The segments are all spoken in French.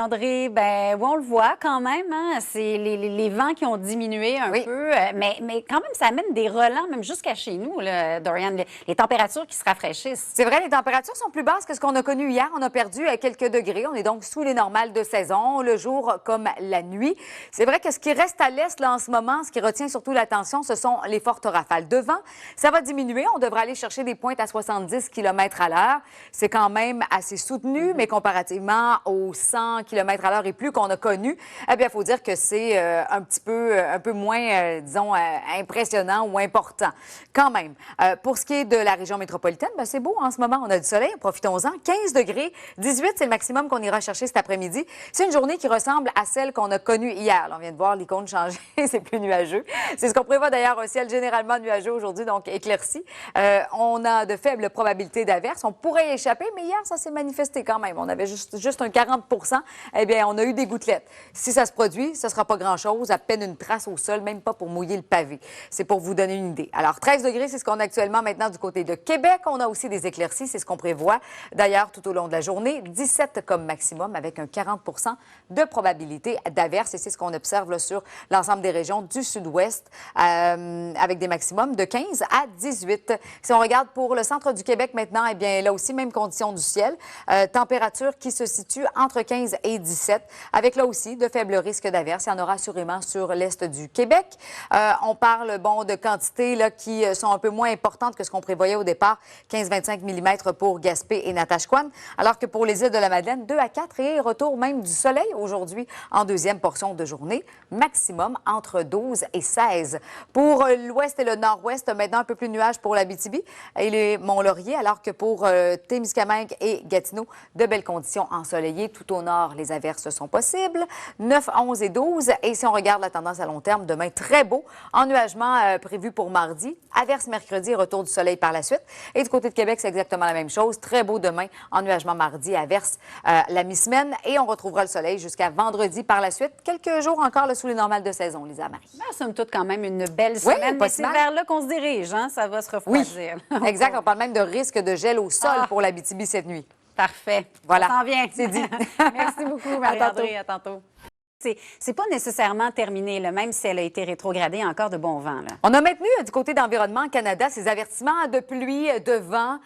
André, ben oui, on le voit quand même, hein? C'est les vents qui ont diminué un peu, mais quand même, ça amène des relents, même jusqu'à chez nous, là, Dorian, les températures qui se rafraîchissent. C'est vrai, les températures sont plus basses que ce qu'on a connu hier. On a perdu quelques degrés. On est donc sous les normales de saison, le jour comme la nuit. C'est vrai que ce qui reste à l'est là en ce moment, ce qui retient surtout l'attention, ce sont les fortes rafales de vent. Ça va diminuer. On devra aller chercher des pointes à 70 km à l'heure. C'est quand même assez soutenu, mais comparativement aux 100 km à l'heure et plus qu'on a connu, eh bien, il faut dire que c'est un peu moins, disons, impressionnant ou important. Quand même, pour ce qui est de la région métropolitaine, ben, c'est beau en ce moment. On a du soleil, profitons-en. 15 degrés, 18, c'est le maximum qu'on ira chercher cet après-midi. C'est une journée qui ressemble à celle qu'on a connue hier. Là, on vient de voir l'icône changer, c'est plus nuageux. C'est ce qu'on prévoit d'ailleurs, un ciel généralement nuageux aujourd'hui, donc éclairci. On a de faibles probabilités d'averses. On pourrait y échapper, mais hier, ça s'est manifesté quand même. On avait juste un 40 eh bien, on a eu des gouttelettes. Si ça se produit, ce ne sera pas grand-chose, à peine une trace au sol, même pas pour mouiller le pavé. C'est pour vous donner une idée. Alors, 13 degrés, c'est ce qu'on a actuellement maintenant du côté de Québec. On a aussi des éclaircies, c'est ce qu'on prévoit d'ailleurs tout au long de la journée. 17 comme maximum avec un 40 de probabilité d'averse. Et c'est ce qu'on observe là, sur l'ensemble des régions du sud-ouest avec des maximums de 15 à 18. Si on regarde pour le centre du Québec maintenant, eh bien, là aussi, même condition du ciel. Température qui se situe entre 15 et 17, avec là aussi de faibles risques d'averse. Il y en aura assurément sur l'est du Québec. On parle, bon, de quantités là, qui sont un peu moins importantes que ce qu'on prévoyait au départ, 15-25 mm pour Gaspé et Natashquan, alors que pour les îles de la Madeleine, 2 à 4 et retour même du soleil aujourd'hui en deuxième portion de journée, maximum entre 12 et 16. Pour l'ouest et le nord-ouest, maintenant un peu plus de nuages pour l'Abitibi et les Mont-Laurier, alors que pour Témiscamingue et Gatineau, de belles conditions ensoleillées. Tout au nord, les averses sont possibles. 9, 11 et 12. Et si on regarde la tendance à long terme, demain, très beau. Ennuagement prévu pour mardi. Averse mercredi, retour du soleil par la suite. Et du côté de Québec, c'est exactement la même chose. Très beau demain. Ennuagement mardi, averse la mi-semaine. Et on retrouvera le soleil jusqu'à vendredi par la suite. Quelques jours encore là, sous les normales de saison, Lisa Marie. Ben, somme toute, quand même, une belle semaine. Mais c'est vers là qu'on se dirige, hein? Ça va se refroidir. Oui, exact. On parle même de risque de gel au sol pour l'Abitibi cette nuit. Parfait. Voilà. Ça s'en vient. C'est dit. Merci beaucoup, Marie-André. À tantôt. C'est pas nécessairement terminé, là, même si elle a été rétrogradée, encore de bon vent. Là. On a maintenu du côté d'Environnement Canada ces avertissements de pluie, de vent.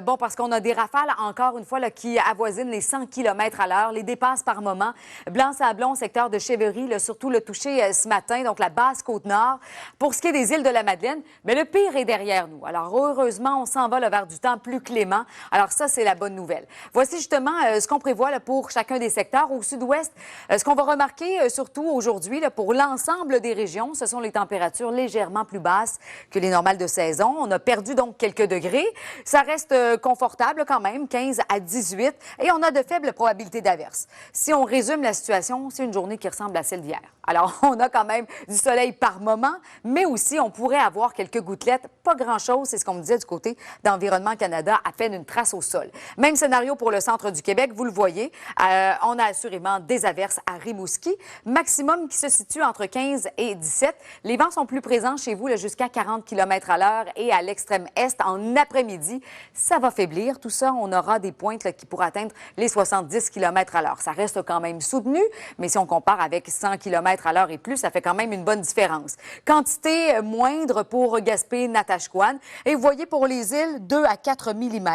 Bon, parce qu'on a des rafales, encore une fois, là, qui avoisinent les 100 km à l'heure, les dépassent par moment. Blanc-Sablon, secteur de Chevery, là, surtout le touché ce matin, donc la basse Côte-Nord. Pour ce qui est des îles de la Madeleine, mais le pire est derrière nous. Alors, heureusement, on s'en va là, vers du temps plus clément. Alors, ça, c'est la bonne nouvelle. Voici justement ce qu'on prévoit là, pour chacun des secteurs. Au sud-ouest, ce qu'on va remarquer surtout aujourd'hui, pour l'ensemble des régions, ce sont les températures légèrement plus basses que les normales de saison. On a perdu donc quelques degrés. Ça reste confortable quand même, 15 à 18, et on a de faibles probabilités d'averse. Si on résume la situation, c'est une journée qui ressemble à celle d'hier. Alors, on a quand même du soleil par moment, mais aussi on pourrait avoir quelques gouttelettes. Pas grand-chose, c'est ce qu'on me disait du côté d'Environnement Canada, à peine une trace au sol. Même scénario pour le centre du Québec, vous le voyez. On a assurément des averses à Rimouski. Maximum qui se situe entre 15 et 17. Les vents sont plus présents chez vous jusqu'à 40 km à l'heure et à l'extrême est en après-midi. Ça va faiblir. Tout ça, on aura des pointes qui pourraient atteindre les 70 km à l'heure. Ça reste quand même soutenu, mais si on compare avec 100 km à l'heure et plus, ça fait quand même une bonne différence. Quantité moindre pour Gaspé, Natashquan. Et vous voyez pour les îles, 2 à 4 mm.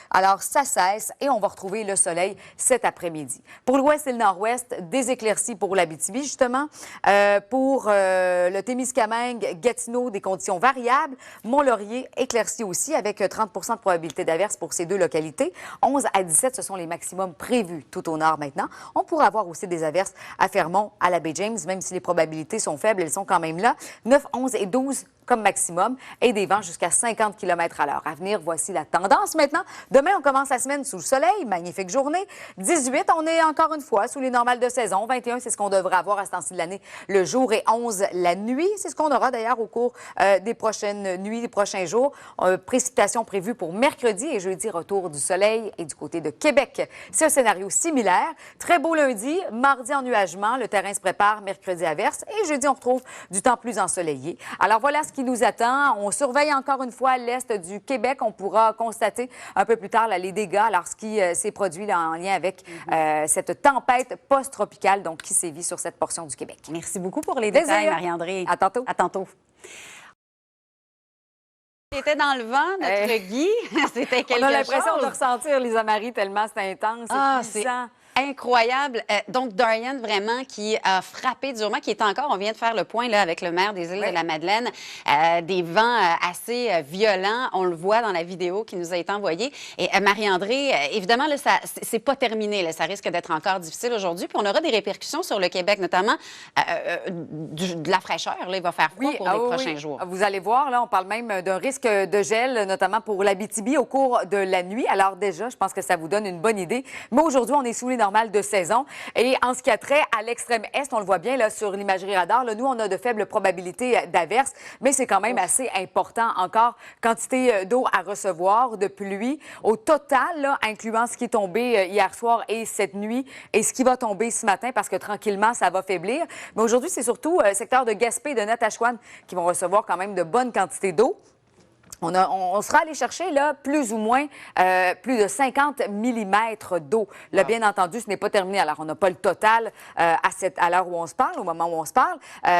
Alors, ça cesse et on va retrouver le soleil cet après-midi. Pour l'ouest et le nord-ouest, des éclaircies pour l'Abitibi, justement. Pour le Témiscamingue, Gatineau, des conditions variables. Mont-Laurier, éclairci aussi, avec 30 de probabilité d'averse pour ces deux localités. 11 à 17, ce sont les maximums prévus tout au nord maintenant. On pourrait avoir aussi des averses à Fermont, à la baie James, même si les probabilités sont faibles, elles sont quand même là. 9, 11 et 12 comme maximum et des vents jusqu'à 50 km à l'heure. À venir, voici la tendance maintenant. Demain, on commence la semaine sous le soleil. Magnifique journée. 18, on est encore une fois sous les normales de saison. 21, c'est ce qu'on devrait avoir à ce temps-ci de l'année le jour et 11 la nuit. C'est ce qu'on aura d'ailleurs au cours des prochaines nuits, des prochains jours. Précipitations prévues pour mercredi et jeudi, retour du soleil et du côté de Québec. C'est un scénario similaire. Très beau lundi, mardi ennuagement, le terrain se prépare, mercredi averse et jeudi, on retrouve du temps plus ensoleillé. Alors voilà ce qui qui nous attend. On surveille encore une fois l'est du Québec. On pourra constater un peu plus tard là, les dégâts, alors ce qui s'est produit là, en lien avec cette tempête post-tropicale donc, qui sévit sur cette portion du Québec. Merci beaucoup pour les détails, Marie-André. À tantôt. À tantôt. Il était dans le vent, notre Guy. C'était quelque chose. On a l'impression de ressentir, Lisa Marie, tellement c'est intense, c'est puissant. Incroyable. Donc, Dorian, vraiment, qui a frappé durement, qui est encore, on vient de faire le point là, avec le maire des Îles de la Madeleine, des vents assez violents. On le voit dans la vidéo qui nous a été envoyée. Et Marie-André, évidemment, là, c'est pas terminé. Là, ça risque d'être encore difficile aujourd'hui. Puis on aura des répercussions sur le Québec, notamment de la fraîcheur. Là, il va faire froid pour les prochains jours. Vous allez voir, là, on parle même d'un risque de gel, notamment pour l'Abitibi au cours de la nuit. Alors déjà, je pense que ça vous donne une bonne idée. Mais aujourd'hui, on est sous les normales de saison. Et en ce qui a trait à l'extrême est, on le voit bien là, sur l'imagerie radar, là, nous, on a de faibles probabilités d'averses, mais c'est quand même assez important encore. Quantité d'eau à recevoir, de pluie. Au total, là, incluant ce qui est tombé hier soir et cette nuit, et ce qui va tomber ce matin, parce que tranquillement, ça va faiblir. Mais aujourd'hui, c'est surtout le secteur de Gaspé et de Natashquan qui vont recevoir quand même de bonnes quantités d'eau. On sera allé chercher là, plus ou moins plus de 50 mm d'eau. Là, bien entendu, ce n'est pas terminé. Alors, on n'a pas le total à l'heure où on se parle, au moment où on se parle,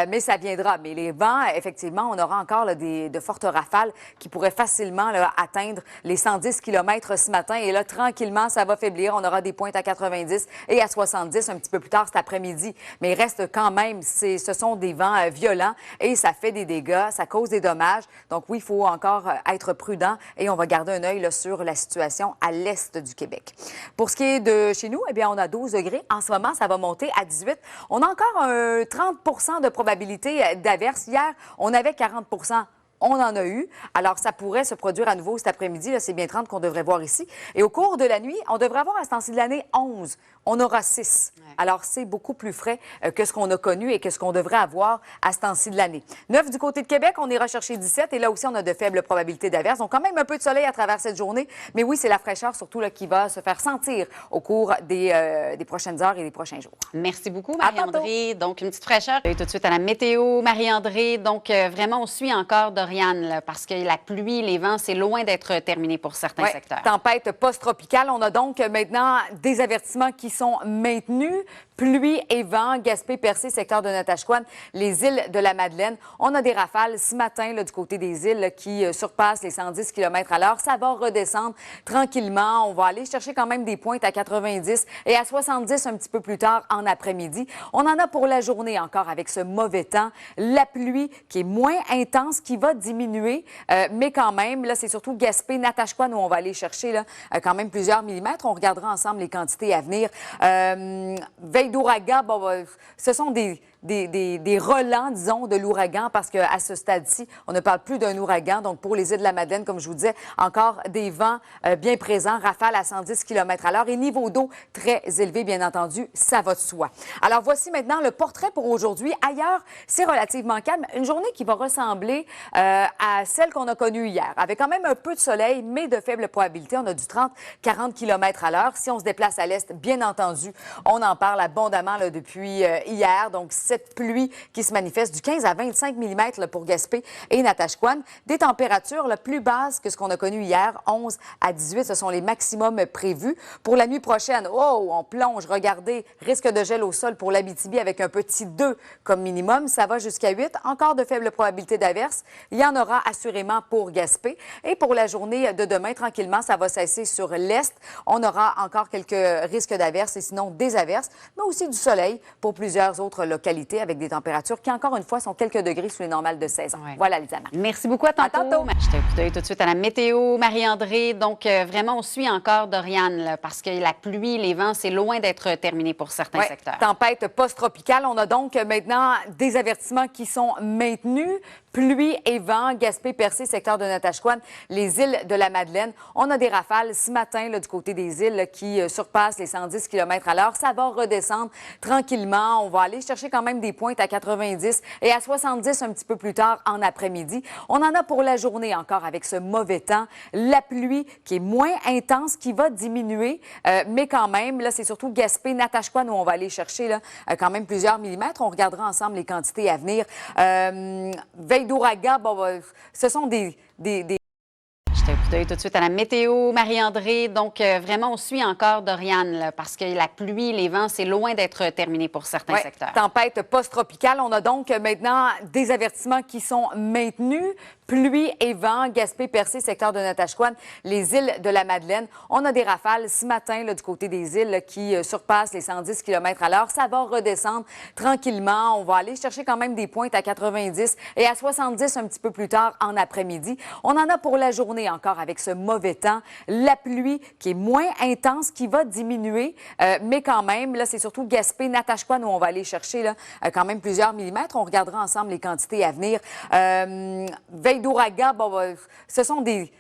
mais ça viendra. Mais les vents, effectivement, on aura encore là, de fortes rafales qui pourraient facilement là, atteindre les 110 km ce matin. Et là, tranquillement, ça va faiblir. On aura des pointes à 90 et à 70 un petit peu plus tard cet après-midi. Mais il reste quand même, ce sont des vents violents et ça fait des dégâts, ça cause des dommages. Donc oui, il faut encore être prudent et on va garder un œil là, sur la situation à l'est du Québec. Pour ce qui est de chez nous, eh bien, on a 12 degrés. En ce moment, ça va monter à 18. On a encore un 30 de probabilité d'averse. Hier, on avait 40 on en a eu. Alors, ça pourrait se produire à nouveau cet après-midi. C'est bien 30 qu'on devrait voir ici. Et au cours de la nuit, on devrait avoir à ce temps-ci de l'année 11. On aura 6. Ouais. Alors, c'est beaucoup plus frais que ce qu'on a connu et que ce qu'on devrait avoir à ce temps-ci de l'année. 9 du côté de Québec, on ira chercher 17. Et là aussi, on a de faibles probabilités d'averse. Donc, quand même un peu de soleil à travers cette journée. Mais oui, c'est la fraîcheur surtout là, qui va se faire sentir au cours des prochaines heures et des prochains jours. Merci beaucoup, Marie-André. Donc, une petite fraîcheur. Et tout de suite à la météo, Marie-André. Donc, vraiment, on suit encore Là, parce que la pluie, les vents, c'est loin d'être terminé pour certains secteurs. Tempête post-tropicale. On a donc maintenant des avertissements qui sont maintenus. Pluie et vent, Gaspé, Percé, secteur de Natashquan, les îles de la Madeleine. On a des rafales ce matin là, du côté des îles là, qui surpassent les 110 km à l'heure. Ça va redescendre tranquillement. On va aller chercher quand même des pointes à 90 et à 70 un petit peu plus tard en après-midi. On en a pour la journée encore avec ce mauvais temps. La pluie qui est moins intense, qui va diminuer, mais quand même, là, c'est surtout Gaspé, Natashquan où on va aller chercher là, quand même plusieurs millimètres. On regardera ensemble les quantités à venir. Veille d'ouragan, bon, ce sont des relents, disons, de l'ouragan parce qu'à ce stade-ci, on ne parle plus d'un ouragan. Donc, pour les îles de la Madeleine, comme je vous disais, encore des vents bien présents, rafales à 110 km à l'heure et niveau d'eau très élevé, bien entendu, ça va de soi. Alors, voici maintenant le portrait pour aujourd'hui. Ailleurs, c'est relativement calme. Une journée qui va ressembler à celle qu'on a connue hier, avec quand même un peu de soleil, mais de faible probabilité. On a du 30-40 km à l'heure. Si on se déplace à l'est, bien entendu, on en parle abondamment là, depuis hier. Donc, cette pluie qui se manifeste du 15 à 25 mm pour Gaspé et Natashquan. Des températures là, plus basses que ce qu'on a connu hier, 11 à 18, ce sont les maximums prévus. Pour la nuit prochaine, on plonge, regardez, risque de gel au sol pour l'Abitibi avec un petit 2 comme minimum. Ça va jusqu'à 8, encore de faibles probabilités d'averse. Il y en aura assurément pour Gaspé. Et pour la journée de demain, tranquillement, ça va cesser sur l'est. On aura encore quelques risques d'averse et sinon des averses, mais aussi du soleil pour plusieurs autres localités avec des températures qui, encore une fois, sont quelques degrés sous les normales de saison. Ouais. Voilà, Lisa Marie. Merci beaucoup. À tantôt. Je t'ai écouté tout de suite à la météo, Marie-André. Donc, vraiment, on suit encore Dorian là, parce que la pluie, les vents, c'est loin d'être terminé pour certains secteurs. Tempête post-tropicale. On a donc maintenant des avertissements qui sont maintenus. Pluie et vent, Gaspé, Percé, secteur de Natashquan, les îles de la Madeleine. On a des rafales ce matin là, du côté des îles là, qui surpassent les 110 km à l'heure. Ça va redescendre tranquillement. On va aller chercher quand même des pointes à 90 et à 70 un petit peu plus tard en après-midi. On en a pour la journée encore avec ce mauvais temps. La pluie qui est moins intense, qui va diminuer, mais quand même, là, c'est surtout Gaspé, Natashquan où on va aller chercher là, quand même plusieurs millimètres. On regardera ensemble les quantités à venir. veille d'ouragan, bon, ce sont des Jetez un coup d'œil tout de suite à la météo, Marie-André. Donc, vraiment, on suit encore Dorian, là, parce que la pluie, les vents, c'est loin d'être terminé pour certains secteurs. Tempête post-tropicale. On a donc maintenant des avertissements qui sont maintenus. Pluie et vent, Gaspé, Percé, secteur de Natashquan, les îles de la Madeleine. On a des rafales ce matin là, du côté des îles là, qui surpassent les 110 km/h. Ça va redescendre tranquillement. On va aller chercher quand même des pointes à 90 et à 70 un petit peu plus tard en après-midi. On en a pour la journée encore avec ce mauvais temps. La pluie qui est moins intense, qui va diminuer, mais quand même, là, c'est surtout Gaspé, Natashquan où on va aller chercher là, quand même plusieurs millimètres. On regardera ensemble les quantités à venir. Veille d'ouragan, bon, ce sont des...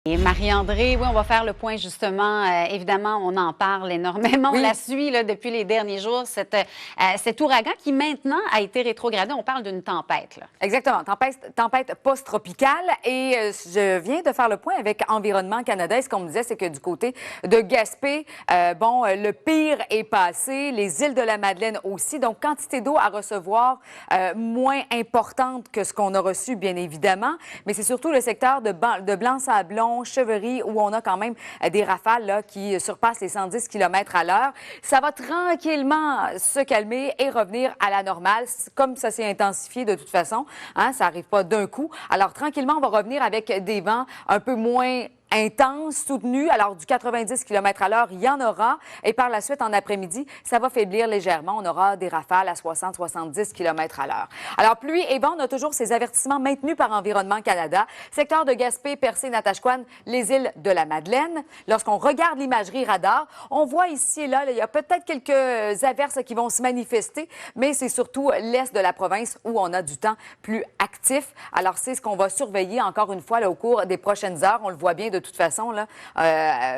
Et Marie-André, oui, on va faire le point justement. Évidemment, on en parle énormément. Oui. On la suit là, depuis les derniers jours, cet ouragan qui maintenant a été rétrogradé. On parle d'une tempête. Là. Exactement, tempête post-tropicale. Et je viens de faire le point avec Environnement Canada. Et ce qu'on me disait, c'est que du côté de Gaspé, le pire est passé. Les îles de la Madeleine aussi. Donc, quantité d'eau à recevoir moins importante que ce qu'on a reçu, bien évidemment. Mais c'est surtout le secteur de Blanc-Sablon, Chevery, où on a quand même des rafales là, qui surpassent les 110 km/h. Ça va tranquillement se calmer et revenir à la normale, comme ça s'est intensifié de toute façon. Hein, ça n'arrive pas d'un coup. Alors, tranquillement, on va revenir avec des vents un peu moins intense, soutenue. Alors, du 90 km/h, il y en aura. Et par la suite, en après-midi, ça va faiblir légèrement. On aura des rafales à 60-70 km/h. Alors, pluie et vent, on a toujours ces avertissements maintenus par Environnement Canada. Secteur de Gaspé, Percé, Natashquan, les îles de la Madeleine. Lorsqu'on regarde l'imagerie radar, on voit ici et là, il y a peut-être quelques averses qui vont se manifester, mais c'est surtout l'est de la province où on a du temps plus actif. Alors, c'est ce qu'on va surveiller encore une fois là, au cours des prochaines heures. On le voit bien de toute façon, là,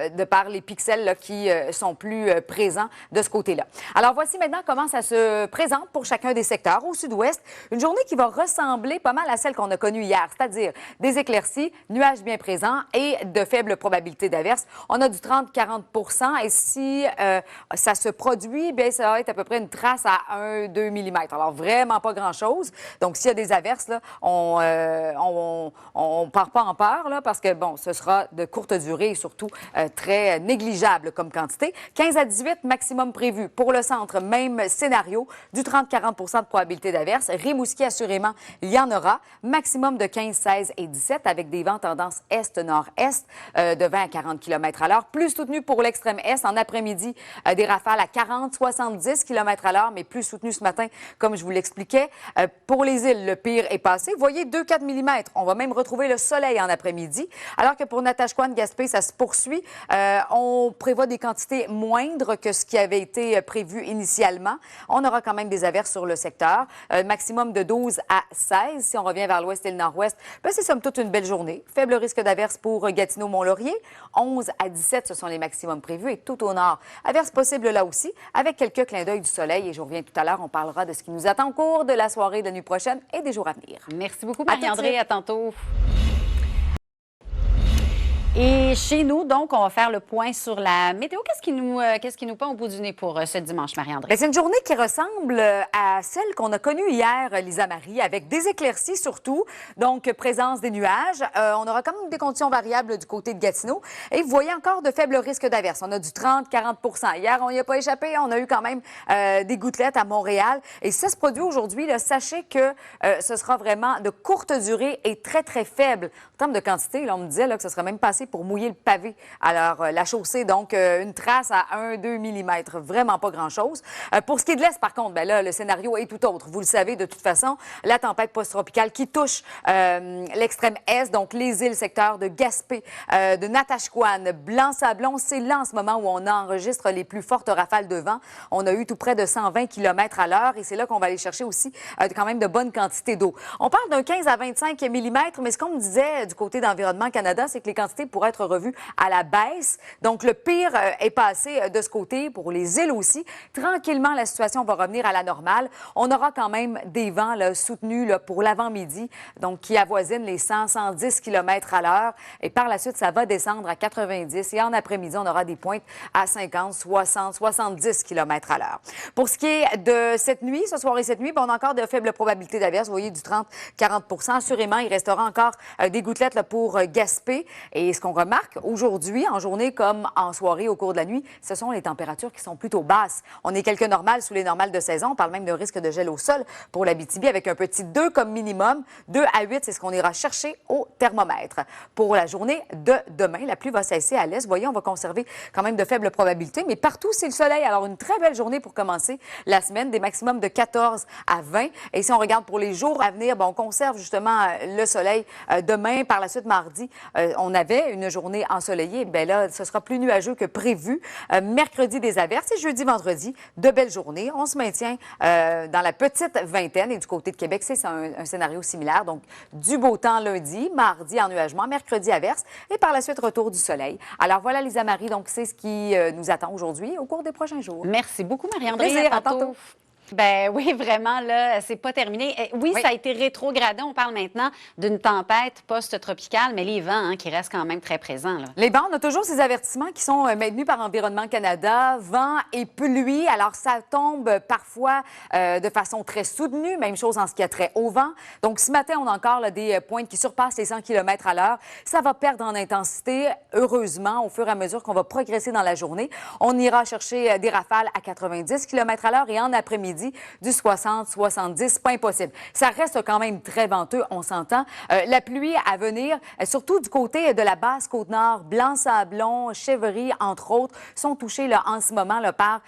de par les pixels là, qui sont plus présents de ce côté-là. Alors, voici maintenant comment ça se présente pour chacun des secteurs. Au sud-ouest, une journée qui va ressembler pas mal à celle qu'on a connue hier, c'est-à-dire des éclaircies, nuages bien présents et de faibles probabilités d'averses. On a du 30-40 et si ça se produit, bien, ça va être à peu près une trace à 1-2 mm. Alors, vraiment pas grand-chose. Donc, s'il y a des averses, là, on part pas en peur, là, parce que, bon, ce sera de courte durée et surtout très négligeable comme quantité. 15 à 18 maximum prévu. Pour le centre, même scénario, du 30-40 de probabilité d'averse. Rimouski, assurément, il y en aura. Maximum de 15, 16 et 17 avec des vents tendance est-nord-est de 20 à 40 km/h. Plus soutenu pour l'extrême est. En après-midi, des rafales à 40-70 km/h, mais plus soutenu ce matin, comme je vous l'expliquais. Pour les îles, le pire est passé. Vous voyez, 2-4 mm. On va même retrouver le soleil en après-midi. Alors que pour Natashquan, Gaspé, ça se poursuit. On prévoit des quantités moindres que ce qui avait été prévu initialement. On aura quand même des averses sur le secteur. Maximum de 12 à 16. Si on revient vers l'ouest et le nord-ouest, c'est somme toute une belle journée. Faible risque d'averses pour Gatineau-Mont-Laurier. 11 à 17, ce sont les maximums prévus. Et tout au nord, averses possibles là aussi, avec quelques clins d'œil du soleil. Et je reviens tout à l'heure, on parlera de ce qui nous attend au cours de la soirée de la nuit prochaine et des jours à venir. Merci beaucoup, Marie-André. À tantôt. Et chez nous, donc, on va faire le point sur la météo. Qu'est-ce qui nous pend au bout du nez pour ce dimanche, Marie-André? C'est une journée qui ressemble à celle qu'on a connue hier, Lisa-Marie, avec des éclaircies surtout, donc présence des nuages. On aura quand même des conditions variables du côté de Gatineau. Et vous voyez encore de faibles risques d'averses. On a du 30-40 Hier, on n'y a pas échappé. On a eu quand même des gouttelettes à Montréal. Et si ça se produit aujourd'hui, là, sachez que ce sera vraiment de courte durée et très, très faible. En termes de quantité, là, on me disait là, que ce serait même passé pour mouiller le pavé. Alors, la chaussée, donc, une trace à 1-2 mm. Vraiment pas grand-chose. Pour ce qui est de l'Est, par contre, bien là, le scénario est tout autre. Vous le savez, de toute façon, la tempête post-tropicale qui touche l'extrême Est, donc les îles, secteur de Gaspé, de Natashquan, Blanc-Sablon. C'est là, en ce moment, où on enregistre les plus fortes rafales de vent. On a eu tout près de 120 km/h et c'est là qu'on va aller chercher aussi quand même de bonnes quantités d'eau. On parle d'un 15 à 25 mm, mais ce qu'on me disait du côté d'Environnement Canada, c'est que les quantités pourrait être revu à la baisse. Donc, le pire est passé de ce côté pour les îles aussi. Tranquillement, la situation va revenir à la normale. On aura quand même des vents là, soutenus là, pour l'avant-midi, donc qui avoisinent les 100-110 km à l'heure. Et par la suite, ça va descendre à 90. Et en après-midi, on aura des pointes à 50, 60, 70 km à l'heure. Pour ce qui est de cette nuit, ce soir et cette nuit, on a encore de faibles probabilités d'averse. Vous voyez, du 30-40 Assurément, il restera encore des gouttelettes là, pour Gaspé. Et ce qu'on remarque aujourd'hui, en journée comme en soirée au cours de la nuit, ce sont les températures qui sont plutôt basses. On est quelques normales sous les normales de saison. On parle même de risque de gel au sol pour l'Abitibi avec un petit 2 comme minimum. 2 à 8, c'est ce qu'on ira chercher au thermomètre. Pour la journée de demain, la pluie va cesser à l'est. Vous voyez, on va conserver quand même de faibles probabilités, mais partout, c'est le soleil. Alors, une très belle journée pour commencer la semaine, des maximums de 14 à 20. Et si on regarde pour les jours à venir, on conserve justement le soleil demain. Par la suite, mardi, on avait une journée ensoleillée. Bien là, ce sera plus nuageux que prévu. Mercredi, des averses et jeudi, vendredi, de belles journées. On se maintient dans la petite vingtaine et du côté de Québec, c'est un scénario similaire. Donc, du beau temps lundi, mardi, ennuagement, mercredi, averse et par la suite, retour du soleil. Alors voilà, Lisa Marie, donc c'est ce qui nous attend aujourd'hui au cours des prochains jours. Merci beaucoup, Marie-André. Plaisir, à tantôt. Ben oui, vraiment, là, c'est pas terminé. Oui, ça a été rétrogradé. On parle maintenant d'une tempête post-tropicale, mais les vents qui restent quand même très présents. Là. Les vents, on a toujours ces avertissements qui sont maintenus par Environnement Canada, vent et pluie. Alors, ça tombe parfois de façon très soutenue, même chose en ce qui a trait au vent. Donc, ce matin, on a encore là, des pointes qui surpassent les 100 km à l'heure. Ça va perdre en intensité, heureusement, au fur et à mesure qu'on va progresser dans la journée. On ira chercher des rafales à 90 km à l'heure et en après-midi, du 60-70, pas impossible. Ça reste quand même très venteux, on s'entend. La pluie à venir, surtout du côté de la basse Côte-Nord, Blanc-Sablon, Chèvrerie, entre autres, sont touchés là, en ce moment là, par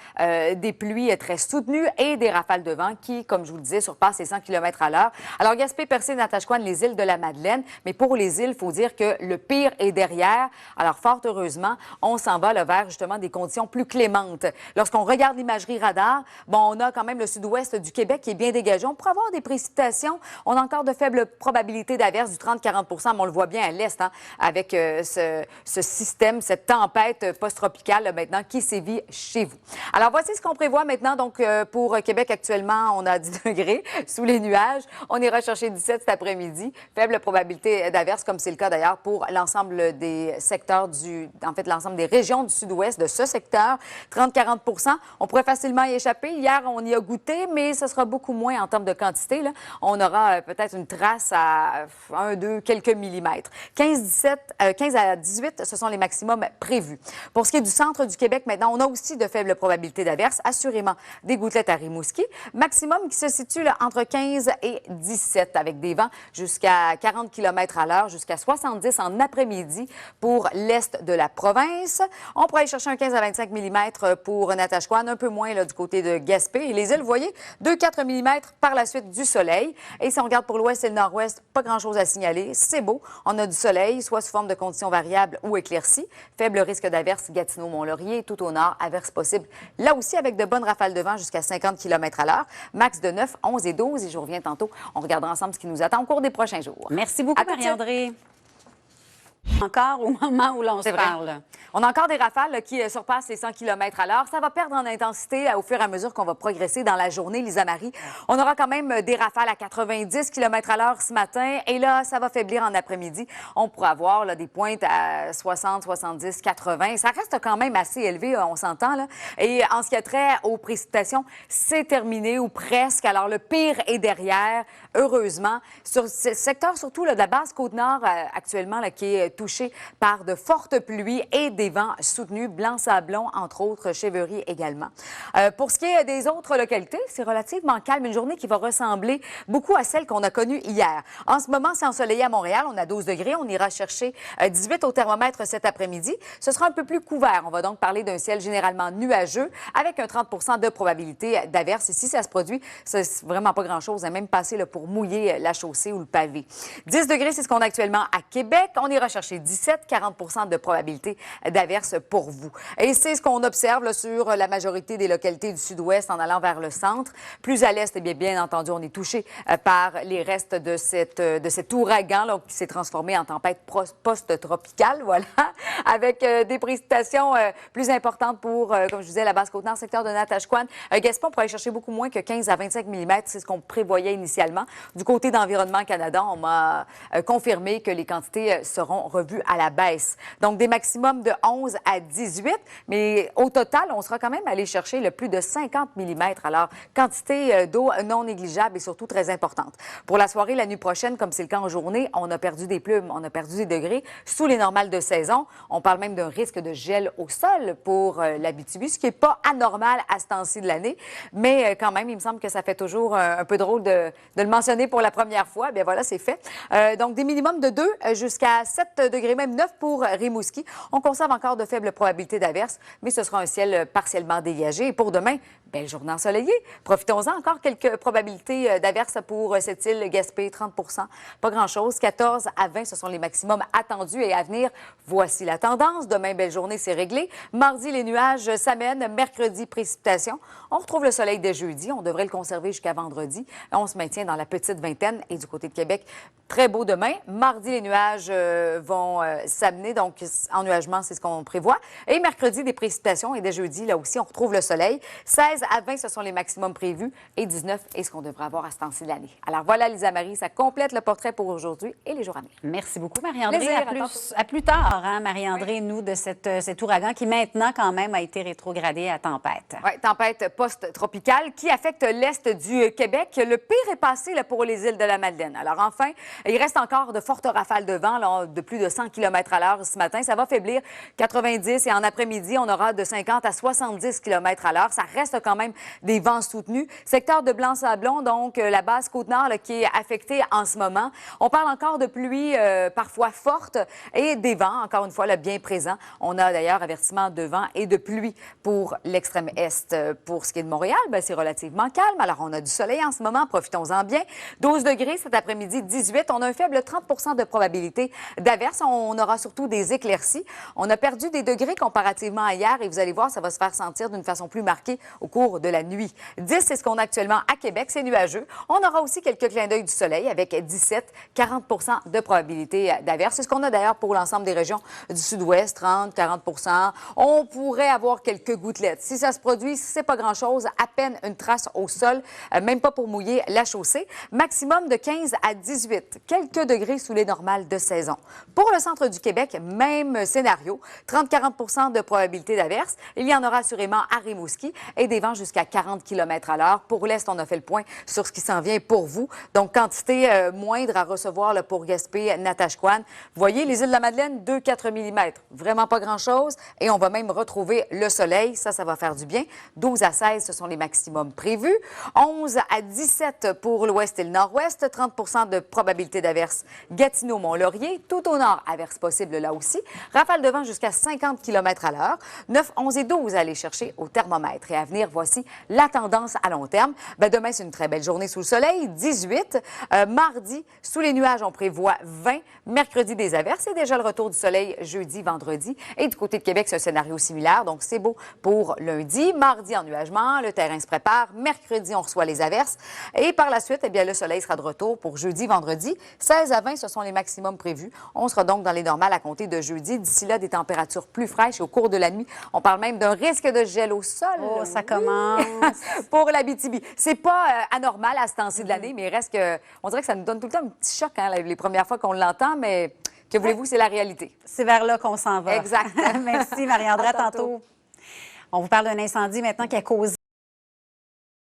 des pluies très soutenues et des rafales de vent qui, comme je vous le disais, surpassent les 100 km à l'heure. Alors, Gaspé, Percé, Natashquan, les îles de la Madeleine, mais pour les îles, il faut dire que le pire est derrière. Alors, fort heureusement, on s'en va là, vers justement des conditions plus clémentes. Lorsqu'on regarde l'imagerie radar, on a quand même le sud-ouest du Québec qui est bien dégagé. On pourrait avoir des précipitations. On a encore de faibles probabilités d'averse du 30-40 mais on le voit bien à l'est avec ce système, cette tempête post-tropicale maintenant qui sévit chez vous. Alors, voici ce qu'on prévoit maintenant. Donc, pour Québec, actuellement, on a 10 degrés sous les nuages. On ira chercher 17 cet après-midi. Faible probabilité d'averse, comme c'est le cas d'ailleurs pour l'ensemble des secteurs l'ensemble des régions du sud-ouest de ce secteur. 30-40 On pourrait facilement y échapper. Hier, on y a goûté, mais ce sera beaucoup moins en termes de quantité. Là. On aura peut-être une trace à 1, 2, quelques millimètres. 15 à 18, ce sont les maximums prévus. Pour ce qui est du centre du Québec, maintenant, on a aussi de faibles probabilités d'averse, assurément des gouttelettes à Rimouski. Maximum qui se situe là, entre 15 et 17 avec des vents jusqu'à 40 km à l'heure, jusqu'à 70 en après-midi pour l'est de la province. On pourrait aller chercher un 15 à 25 mm pour Natashquan, un peu moins là, du côté de Gaspé. Et les îles, vous voyez, 2-4 mm par la suite du soleil. Et si on regarde pour l'ouest et le nord-ouest, pas grand-chose à signaler. C'est beau. On a du soleil, soit sous forme de conditions variables ou éclaircies. Faible risque d'averse Gatineau, Mont-Laurier, tout au nord, averse possible. Là aussi, avec de bonnes rafales de vent jusqu'à 50 km à l'heure. Max de 9, 11 et 12. Et je reviens tantôt. On regardera ensemble ce qui nous attend au cours des prochains jours. Merci beaucoup, Marie-André. Encore au moment où l'on se parle. On a encore des rafales là, qui surpassent les 100 km à l'heure. Ça va perdre en intensité au fur et à mesure qu'on va progresser dans la journée, Lisa Marie. On aura quand même des rafales à 90 km à l'heure ce matin. Et là, ça va faiblir en après-midi. On pourra avoir là, des pointes à 60, 70, 80. Ça reste quand même assez élevé, on s'entend. Là. Et en ce qui a trait aux précipitations, c'est terminé ou presque. Alors, le pire est derrière, heureusement. Sur ce secteur, surtout là, de la basse Côte-Nord, actuellement, là, qui est touché par de fortes pluies et des vents soutenus, Blanc-Sablon, entre autres, Chèvrerie également. Pour ce qui est des autres localités, c'est relativement calme. Une journée qui va ressembler beaucoup à celle qu'on a connue hier. En ce moment, c'est ensoleillé à Montréal. On a 12 degrés. On ira chercher 18 au thermomètre cet après-midi. Ce sera un peu plus couvert. On va donc parler d'un ciel généralement nuageux avec un 30 de probabilité d'averse. Et si ça se produit, c'est vraiment pas grand-chose. Même passer là, pour mouiller la chaussée ou le pavé. 10 degrés, c'est ce qu'on a actuellement à Québec. On ira chercher chercher 17, 40 de probabilité d'averse pour vous. Et c'est ce qu'on observe là, sur la majorité des localités du sud-ouest en allant vers le centre. Plus à l'est, bien entendu, on est touché par les restes de cet ouragan là, qui s'est transformé en tempête post-tropicale, voilà, avec des précipitations plus importantes pour, comme je disais, la Basse-Côte-Nord, secteur de Natashquan. Gaspé, on pourrait aller chercher beaucoup moins que 15 à 25 mm, c'est ce qu'on prévoyait initialement. Du côté d'Environnement Canada, on m'a confirmé que les quantités seront revues à la baisse. Donc, des maximums de 11 à 18, mais au total, on sera quand même allé chercher le plus de 50 mm. Alors, quantité d'eau non négligeable et surtout très importante. Pour la soirée, la nuit prochaine, comme c'est le cas en journée, on a perdu des plumes, on a perdu des degrés sous les normales de saison. On parle même d'un risque de gel au sol pour l'Abitibi, ce qui n'est pas anormal à ce temps-ci de l'année. Mais quand même, il me semble que ça fait toujours un peu drôle de le mentionner pour la première fois. Bien voilà, c'est fait. Donc, des minimums de 2 jusqu'à 7 degrés, même 9 pour Rimouski. On conserve encore de faibles probabilités d'averse, mais ce sera un ciel partiellement dégagé. Et pour demain, belle journée ensoleillée. Profitons-en, encore quelques probabilités d'averse pour cette île Gaspé, 30 pas grand-chose. 14 à 20, ce sont les maximums attendus et à venir. Voici la tendance. Demain, belle journée, c'est réglé. Mardi, les nuages s'amènent. Mercredi, précipitation. On retrouve le soleil dès jeudi. On devrait le conserver jusqu'à vendredi. On se maintient dans la petite vingtaine. Et du côté de Québec, très beau demain. Mardi, les nuages vont s'amener. Donc, ennuagement, c'est ce qu'on prévoit. Et mercredi, des précipitations. Et dès jeudi, là aussi, on retrouve le soleil. 16 à 20, ce sont les maximums prévus. Et 19 est ce qu'on devrait avoir à ce temps-ci de l'année. Alors voilà, Lisa Marie, ça complète le portrait pour aujourd'hui et les jours à venir. Merci beaucoup, Marie-André. Plaisir, À plus tard, hein, Marie-André, oui. Nous, de cet ouragan qui maintenant, quand même, a été rétrogradé à tempête. Oui, tempête post-tropicale qui affecte l'est du Québec. Le pire est passé là, pour les îles de la Madeleine. Alors enfin, il reste encore de fortes rafales de vent là, de plus de 100 km à l'heure ce matin. Ça va faiblir 90 et en après-midi, on aura de 50 à 70 km à l'heure. Ça reste quand même des vents soutenus. Secteur de Blanc-Sablon, donc la basse Côte-Nord qui est affectée en ce moment. On parle encore de pluie parfois forte et des vents, encore une fois, là, bien présents. On a d'ailleurs avertissement de vent et de pluie pour l'extrême est. Pour ce qui est de Montréal, c'est relativement calme. Alors, on a du soleil en ce moment, profitons-en bien. 12 degrés cet après-midi, 18. On a un faible 30 de probabilité d'averse. On aura surtout des éclaircies. On a perdu des degrés comparativement à hier et vous allez voir, ça va se faire sentir d'une façon plus marquée au cours de la nuit. 10, c'est ce qu'on a actuellement à Québec, c'est nuageux. On aura aussi quelques clins d'œil du soleil avec 17, 40 de probabilité d'averse. C'est ce qu'on a d'ailleurs pour l'ensemble des régions du sud-ouest, 30, 40 On pourrait avoir quelques gouttelettes. Si ça se produit, c'est pas grand-chose, à peine une trace au sol, même pas pour mouiller la chaussée. Maximum de 15 à 18, quelques degrés sous les normales de saison. Pour le centre du Québec, même scénario, 30-40 de probabilité d'averse. Il y en aura assurément à Rimouski et des vents jusqu'à 40 km à l'heure. Pour l'est, on a fait le point sur ce qui s'en vient pour vous. Donc, quantité moindre à recevoir là, pour Gaspé, Natashquan. Vous voyez, les îles de la Madeleine, 2-4 mm. Vraiment pas grand-chose. Et on va même retrouver le soleil. Ça va faire du bien. 12 à 16, ce sont les maximums prévus. 11 à 17 pour l'ouest et le nord-ouest. 30 de probabilité d'averse. Gatineau, Mont-Laurier. Tout au nord, averse possible là aussi. Rafale de vent jusqu'à 50 km à l'heure. 9, 11 et 12 à aller chercher au thermomètre. Et à venir, voici la tendance à long terme. Demain, c'est une très belle journée sous le soleil. 18. Mardi, sous les nuages, on prévoit 20. Mercredi, des averses. Et déjà le retour du soleil jeudi, vendredi. Et du côté de Québec, c'est un scénario similaire. Donc, c'est beau pour lundi. Mardi, ennuagement. Le terrain se prépare. Mercredi, on reçoit les averses. Et par la suite, le soleil sera de retour pour jeudi, vendredi. 16 à 20, ce sont les maximums prévus. On sera donc dans les normales à compter de jeudi. D'ici là, des températures plus fraîches. Au cours de la nuit, on parle même d'un risque de gel au sol. Oh, ça commence. Pour l'Abitibi. C'est pas anormal à ce temps-ci de l'année, mais reste que, on dirait que ça nous donne tout le temps un petit choc hein, les premières fois qu'on l'entend, mais que voulez-vous, c'est la réalité. C'est vers là qu'on s'en va. Exact. Merci, Marie-André. À tantôt. On vous parle d'un incendie maintenant qui a causé